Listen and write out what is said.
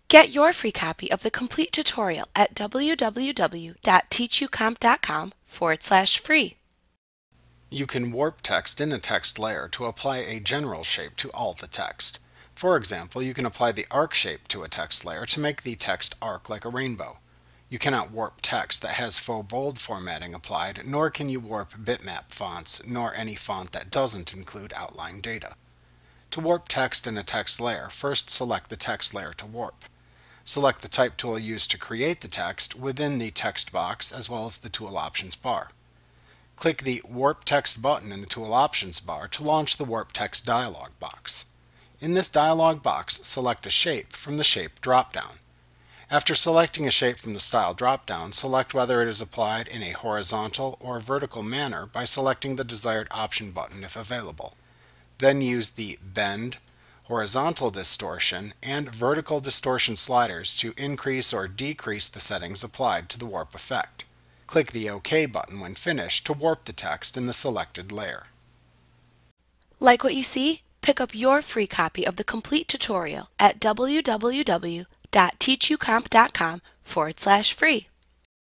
Get your free copy of the complete tutorial at www.teachucomp.com/free. You can warp text in a text layer to apply a general shape to all the text. For example, you can apply the arc shape to a text layer to make the text arc like a rainbow. You cannot warp text that has faux bold formatting applied, nor can you warp bitmap fonts, nor any font that doesn't include outline data. To warp text in a text layer, first select the text layer to warp. Select the type tool used to create the text within the text box as well as the tool options bar. Click the Warp Text button in the Tool Options bar to launch the Warp Text dialog box. In this dialog box, select a shape from the Shape dropdown. After selecting a shape from the Style dropdown, select whether it is applied in a horizontal or vertical manner by selecting the desired option button if available. Then use the Bend, Horizontal Distortion, and Vertical Distortion sliders to increase or decrease the settings applied to the warp effect. Click the OK button when finished to warp the text in the selected layer. Like what you see? Pick up your free copy of the complete tutorial at www.teachucomp.com/free.